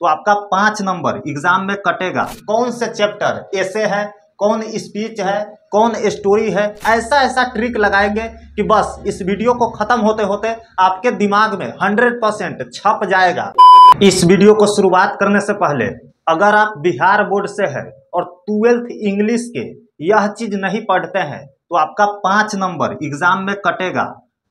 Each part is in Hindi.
तो आपका 5 नंबर एग्जाम में कटेगा। कौन से चैप्टर ऐसे है, कौन स्पीच है, कौन स्टोरी है, ऐसा ऐसा ट्रिक लगाएंगे कि बस इस वीडियो को खत्म होते होते आपके दिमाग में 100% छप जाएगा। इस वीडियो को शुरुआत करने से पहले अगर आप बिहार बोर्ड से है और 12th इंग्लिश के यह चीज नहीं पढ़ते हैं तो आपका 5 नंबर एग्जाम में कटेगा।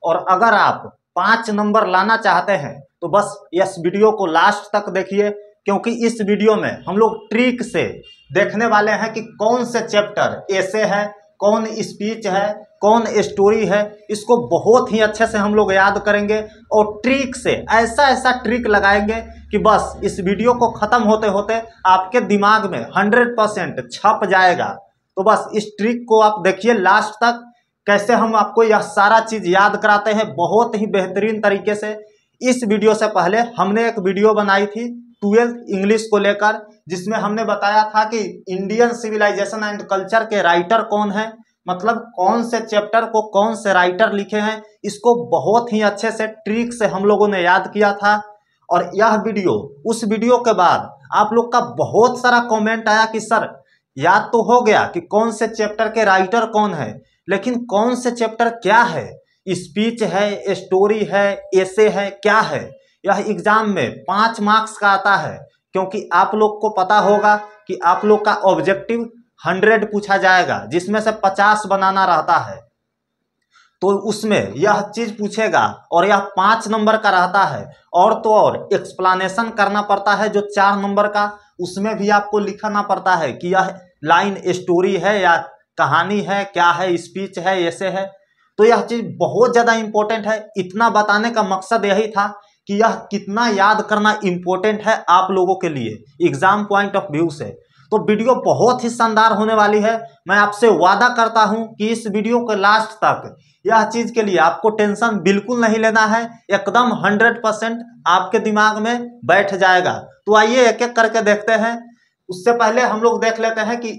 और अगर आप 5 नंबर लाना चाहते हैं तो बस इस वीडियो को लास्ट तक देखिए, क्योंकि इस वीडियो में हम लोग ट्रिक से देखने वाले हैं कि कौन से चैप्टर ऐसे है, कौन स्पीच है, कौन स्टोरी है। इसको बहुत ही अच्छे से हम लोग याद करेंगे और ट्रिक से ऐसा ऐसा ट्रिक लगाएंगे कि बस इस वीडियो को खत्म होते होते आपके दिमाग में 100% छप जाएगा। तो बस इस ट्रिक को आप देखिए लास्ट तक, कैसे हम आपको यह सारा चीज याद कराते हैं बहुत ही बेहतरीन तरीके से। इस वीडियो से पहले हमने एक वीडियो बनाई थी 12th इंग्लिश को लेकर, जिसमें हमने बताया था कि इंडियन सिविलाइजेशन एंड कल्चर के राइटर कौन है, मतलब कौन से चैप्टर को कौन से राइटर लिखे हैं। इसको बहुत ही अच्छे से ट्रिक से हम लोगों ने याद किया था। और यह वीडियो, उस वीडियो के बाद आप लोग का बहुत सारा कमेंट आया कि सर याद तो हो गया कि कौन से चैप्टर के राइटर कौन है, लेकिन कौन से चैप्टर क्या है, स्पीच है, स्टोरी है, एसे है, क्या है। यह एग्जाम में 5 मार्क्स का आता है, क्योंकि आप लोग को पता होगा कि आप लोग का ऑब्जेक्टिव 100 पूछा जाएगा, जिसमें से 50 बनाना रहता है। तो उसमें यह चीज पूछेगा और यह 5 नंबर का रहता है। और तो और एक्सप्लेनेशन करना पड़ता है जो 4 नंबर का, उसमें भी आपको लिखना पड़ता है कि यह लाइन स्टोरी है या कहानी है, क्या है, स्पीच है, ऐसे है। तो यह चीज बहुत ज्यादा इंपॉर्टेंट है। इतना बताने का मकसद यही था कि यह कितना याद करना इंपॉर्टेंट है आप लोगों के लिए एग्जाम पॉइंट ऑफ व्यू से। तो वीडियो बहुत ही शानदार होने वाली है। मैं आपसे वादा करता हूं कि इस वीडियो के लास्ट तक यह चीज के लिए आपको टेंशन बिल्कुल नहीं लेना है, एकदम 100% आपके दिमाग में बैठ जाएगा। तो आइए एक एक करके देखते हैं। उससे पहले हम लोग देख लेते हैं कि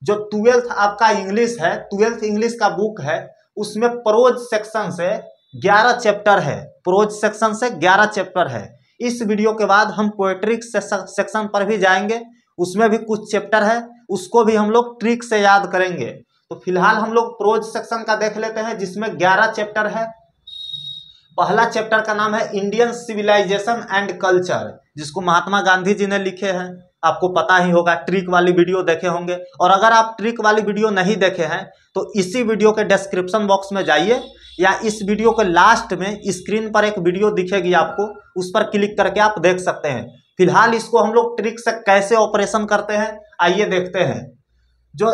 जो 12th आपका इंग्लिश है, 12th इंग्लिश का बुक है, उसमें प्रोज सेक्शन से 11 चैप्टर है। प्रोज सेक्शन से 11 चैप्टर है। इस वीडियो के बाद हम पोएट्री सेक्शन पर भी जाएंगे, उसमें भी कुछ चैप्टर है, उसको भी हम लोग ट्रिक से याद करेंगे। तो फिलहाल हम लोग प्रोज सेक्शन का देख लेते हैं, जिसमें 11 चैप्टर है। पहला चैप्टर का नाम है इंडियन सिविलाइजेशन एंड कल्चर, जिसको महात्मा गांधी जी ने लिखे हैं। आपको पता ही होगा, ट्रिक वाली वीडियो देखे होंगे। और अगर आप ट्रिक वाली वीडियो नहीं देखे हैं तो इसी वीडियो के डिस्क्रिप्शन बॉक्स में जाइए, या इस वीडियो के लास्ट में स्क्रीन पर एक वीडियो दिखेगी आपको, उस पर क्लिक करके आप देख सकते हैं। फिलहाल इसको हम लोग ट्रिक से कैसे ऑपरेशन करते हैं आइए देखते हैं। जो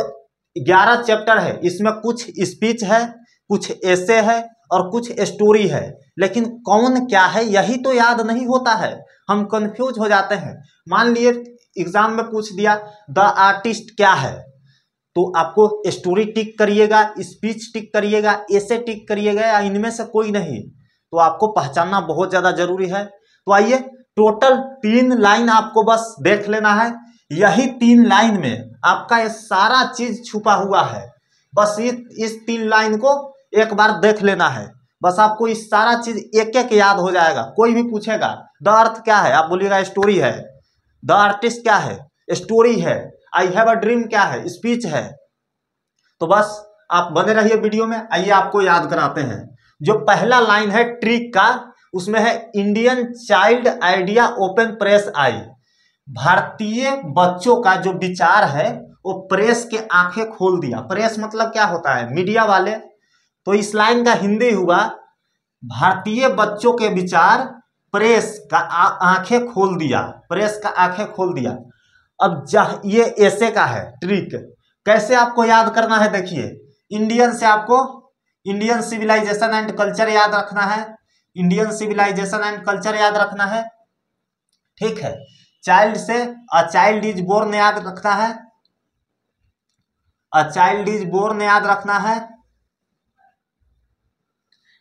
11 चैप्टर है, इसमें कुछ स्पीच है, कुछ एसे है और कुछ स्टोरी है, लेकिन कौन क्या है यही तो याद नहीं होता है, हम कंफ्यूज हो जाते हैं। मान लिए एग्जाम में पूछ दिया द आर्टिस्ट क्या है, तो आपको स्टोरी टिक करिएगा, स्पीच टिक करिएगा, एसे टिक करिएगा, या इनमें से कोई नहीं, तो आपको पहचानना बहुत ज्यादा जरूरी है। तो आइए, टोटल 3 लाइन आपको बस देख लेना है। यही 3 लाइन में आपका ये सारा चीज छुपा हुआ है। बस इस 3 लाइन को एक बार देख लेना है, बस आपको इस सारा चीज एक एक याद हो जाएगा। कोई भी पूछेगा द अर्थ क्या है, आप बोलिएगा स्टोरी है। द आर्टिस्ट क्या है, स्टोरी है। आई हैव अ ड्रीम क्या है, स्पीच है। तो बस आप बने रहिए वीडियो में। आइए आपको याद कराते हैं। जो पहला लाइन है ट्रिक का, उसमें है Indian child idea open press आई। भारतीय बच्चों का जो विचार है वो प्रेस के आंखें खोल दिया। प्रेस मतलब क्या होता है, मीडिया वाले। तो इस लाइन का हिंदी हुआ भारतीय बच्चों के विचार प्रेस का आंखें खोल दिया। प्रेस का आंखें खोल दिया। अब ये ऐसे का है ट्रिक, कैसे आपको याद करना है देखिए। इंडियन से आपको इंडियन सिविलाइजेशन एंड कल्चर याद रखना है, इंडियन सिविलाइजेशन एंड कल्चर याद रखना है, ठीक है। चाइल्ड से अ चाइल्ड इज बोर्न याद रखना है, अ चाइल्ड इज बोर्न याद रखना है।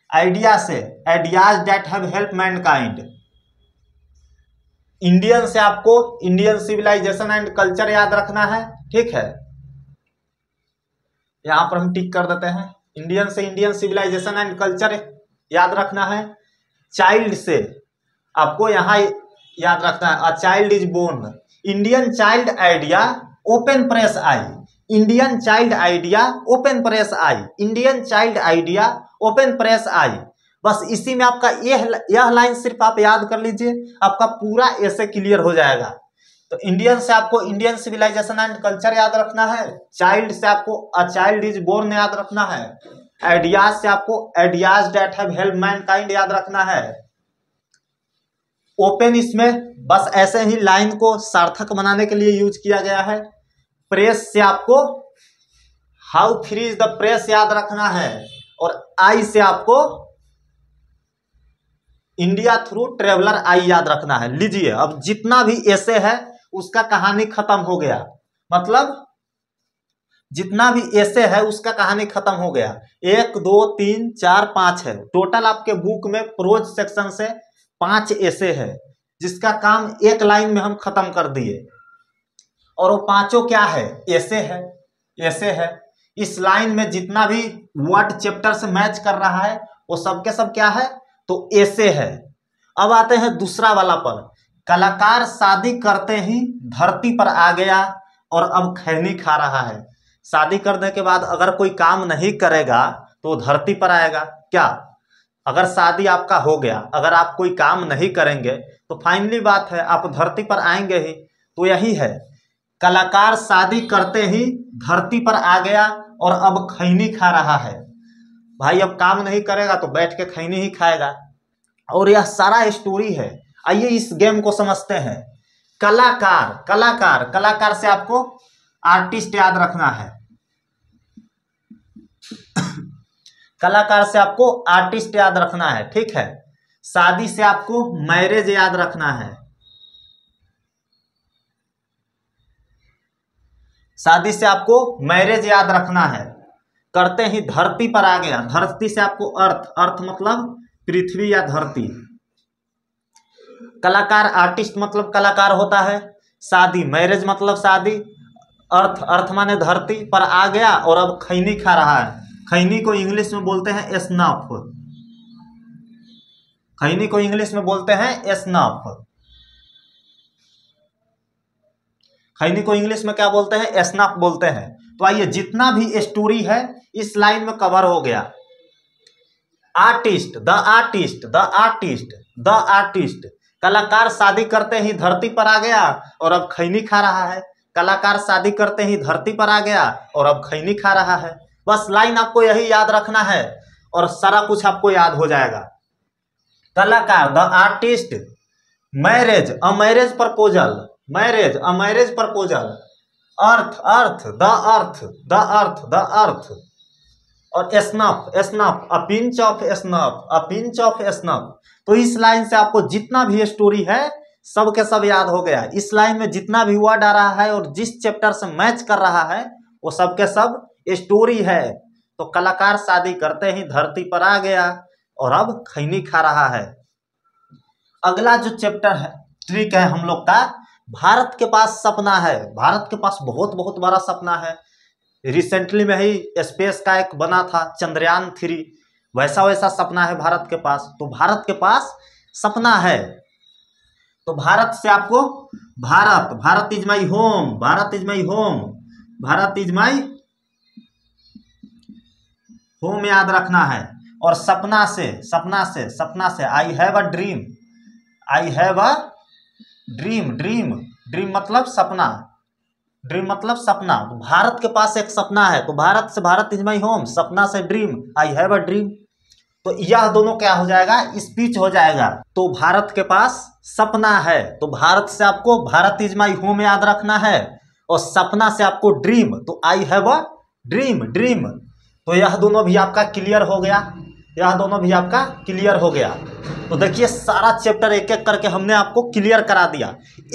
आइडिया से ideas that have help Mankind. Indian से आपको इंडियन सिविलाइजेशन एंड कल्चर याद रखना है, ठीक है। यहां पर हम टिक कर देते हैं। इंडियन से इंडियन सिविलाइजेशन एंड कल्चर याद रखना है। चाइल्ड से आपको यहां याद रखना है, a child is born, Indian child idea open press eye, Indian child idea open press eye, Indian child idea open press eye. बस इसी में आपका यह लाइन सिर्फ आप याद कर लीजिए, आपका पूरा ऐसे क्लियर हो जाएगा। तो इंडियन से आपको इंडियन सिविलाइजेशन एंड कल्चर याद रखना है, चाइल्ड से आपको अ चाइल्ड इज बोर्न याद रखना है, आइडियाज से आपको ideas that have help Mankind याद रखना है। ओपन इसमें बस ऐसे ही लाइन को सार्थक बनाने के लिए यूज किया गया है। प्रेस से आपको how free is the press याद रखना है, और आई से आपको इंडिया थ्रू ट्रेवलर आई याद रखना है। लीजिए अब जितना भी ऐसे है उसका कहानी खत्म हो गया, मतलब जितना भी ऐसे है उसका कहानी खत्म हो गया। 1 2 3 4 5 है टोटल आपके बुक में प्रोज सेक्शन से 5 ऐसे है, जिसका काम एक लाइन में हम खत्म कर दिए। और वो पांचों क्या है, ऐसे है, ऐसे है। इस लाइन में जितना भी वर्ड चैप्टर से मैच कर रहा है वो सब के सब क्या है, तो ऐसे है। अब आते हैं दूसरा वाला पर, कलाकार शादी करते ही धरती पर आ गया और अब खैनी खा रहा है। शादी करने के बाद अगर कोई काम नहीं करेगा तो धरती पर आएगा क्या? अगर शादी आपका हो गया, अगर आप कोई काम नहीं करेंगे तो फाइनली बात है आप धरती पर आएंगे ही। तो यही है, कलाकार शादी करते ही धरती पर आ गया और अब खैनी खा रहा है। भाई अब काम नहीं करेगा तो बैठ के खैनी ही खाएगा। और यह सारा स्टोरी है। आइए इस गेम को समझते हैं। कलाकार, कलाकार, कलाकार से आपको आर्टिस्ट याद रखना है। कलाकार से आपको आर्टिस्ट याद रखना है, ठीक है। शादी से आपको मैरिज याद रखना है। शादी से आपको मैरिज याद रखना है। करते ही धरती पर आ गया, धरती से आपको अर्थ, अर्थ मतलब पृथ्वी या धरती। कलाकार आर्टिस्ट मतलब कलाकार होता है। शादी मैरिज मतलब शादी। अर्थ, अर्थ माने धरती पर आ गया और अब खैनी खा रहा है। खैनी को इंग्लिश में बोलते हैं स्नफ। खैनी को इंग्लिश में बोलते हैं स्नफ। खैनी को इंग्लिश में क्या बोलते हैं, स्नफ बोलते हैं। तो आइए जितना भी स्टोरी है इस लाइन में कवर हो गया। Artist, the artist, the artist, the artist. कलाकार शादी करते ही धरती पर आ गया और अब खैनी खा रहा है। कलाकार शादी करते ही धरती पर आ गया और अब खैनी खा रहा है। बस लाइन आपको यही याद रखना है और सारा कुछ आपको याद हो जाएगा। कलाकार, the artist, marriage, a marriage proposal, marriage, a marriage proposal, earth, earth, the earth, the earth, the earth, और snuff, snuff, a pinch of snuff, a pinch of snuff. तो इस लाइन से आपको जितना भी स्टोरी है सब के सब याद हो गया। इस लाइन में जितना भी वर्ड आ रहा है और जिस चैप्टर से मैच कर रहा है वो सब के सब स्टोरी है। तो कलाकार शादी करते ही धरती पर आ गया और अब खैनी खा रहा है। अगला जो चैप्टर है, ट्रिक है हम लोग का, भारत के पास सपना है। भारत के पास बहुत बहुत बड़ा सपना है। रिसेंटली में ही स्पेस का एक बना था चंद्रयान 3, वैसा वैसा सपना है भारत के पास। तो भारत के पास सपना है। तो भारत से आपको Bharat, Bharat is my home, Bharat is my home, Bharat is my home याद रखना है। और सपना से, सपना से, सपना से I have a dream, I have a dream, dream, dream मतलब सपना, ड्रीम मतलब सपना। भारत के पास एक सपना है। तो भारत से भारत इज माई होम, सपना से dream, I have a dream. तो यह दोनों क्या हो जाएगा, स्पीच हो जाएगा। तो भारत के पास सपना है, तो भारत से आपको भारत इज माई होम याद रखना है और सपना से आपको ड्रीम, तो I have a dream, dream. तो यह दोनों भी आपका क्लियर हो गया, यह दोनों भी आपका क्लियर हो गया। तो देखिए सारा चैप्टर एक एक करके हमने आपको क्लियर करा दिया।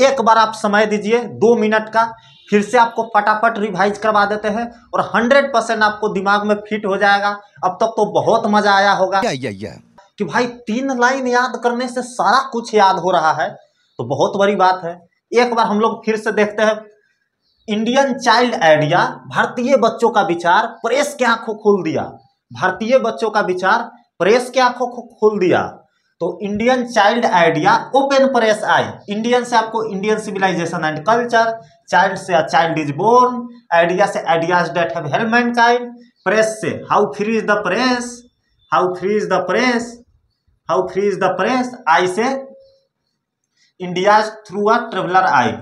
एक बार आप समय दीजिए 2 मिनट का, फिर से आपको फटाफट रिवाइज करवा देते हैं और 100% आपको दिमाग में फिट हो जाएगा। अब तक तो बहुत मजा आया होगा कि भाई 3 लाइन याद करने से सारा कुछ याद हो रहा है, तो बहुत बड़ी बात है। एक बार हम लोग फिर से देखते हैं। इंडियन चाइल्ड आइडिया, भारतीय बच्चों का विचार प्रेस की आंखों खोल दिया। भारतीय बच्चों का विचार प्रेस की आंखों को खोल दिया। तो Indian child idea open press eye. Indian से आपको Indian civilisation and culture, child से चाइल्ड इज बोर्न, आइडिया से ideas that have help mankind, press से how free is the press, how free is the press, how free is the press, eye से India's through a traveller eye,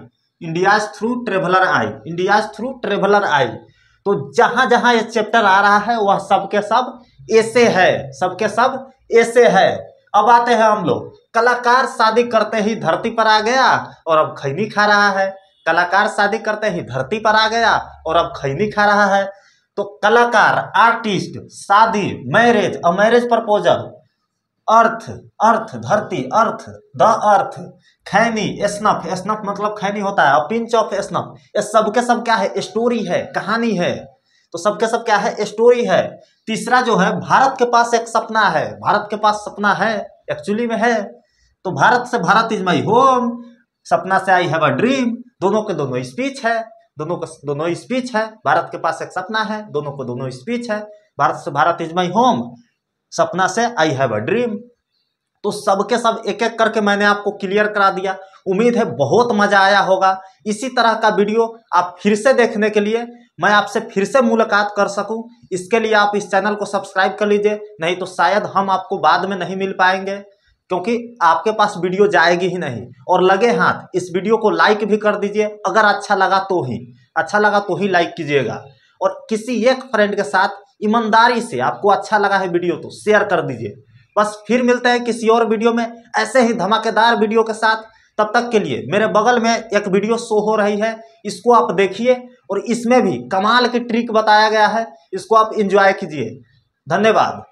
India's through traveller eye, India's through traveller eye. तो जहां जहां ये चैप्टर आ रहा है वह सबके सब ऐसे है, सबके सब ऐसे है। अब आते हैं हम लोग, कलाकार शादी करते ही धरती पर आ गया और अब खैनी खा रहा है। कलाकार शादी करते ही धरती पर आ गया और अब खैनी खा रहा है। तो कलाकार, आर्टिस्ट, शादी, marriage, a marriage proposal, earth, earth धरती, अर्थ, द अर्थ, खैनी, स्नफ, स्नफ मतलब खैनी होता है, पिंच ऑफ स्नफ, ये सबके सब क्या है, स्टोरी है, कहानी है। तो सबके सब क्या है, स्टोरी है। तीसरा जो है, भारत के पास एक सपना है, भारत के पास सपना है, एक्चुअली में है। तो भारत से भारत इज माई होम, सपना से आई हैव अ ड्रीम, दोनों के दोनों स्पीच है, दोनों का दोनों स्पीच है। भारत के पास एक सपना है, दोनों को दोनों स्पीच है। भारत से भारत इज माई होम, सपना से आई हैव अ ड्रीम। तो सबके सब एक एक करके मैंने आपको क्लियर करा दिया। उम्मीद है बहुत मजा आया होगा। इसी तरह का वीडियो आप फिर से देखने के लिए मैं आपसे फिर से मुलाकात कर सकूं, इसके लिए आप इस चैनल को सब्सक्राइब कर लीजिए, नहीं तो शायद हम आपको बाद में नहीं मिल पाएंगे, क्योंकि आपके पास वीडियो जाएगी ही नहीं। और लगे हाथ इस वीडियो को लाइक भी कर दीजिए, अगर अच्छा लगा तो ही, अच्छा लगा तो ही लाइक कीजिएगा। और किसी एक फ्रेंड के साथ ईमानदारी से, आपको अच्छा लगा है वीडियो तो शेयर कर दीजिए। बस फिर मिलते हैं किसी और वीडियो में ऐसे ही धमाकेदार वीडियो के साथ। तब तक के लिए मेरे बगल में एक वीडियो शो हो रही है, इसको आप देखिए और इसमें भी कमाल की ट्रिक बताया गया है, इसको आप एंजॉय कीजिए। धन्यवाद।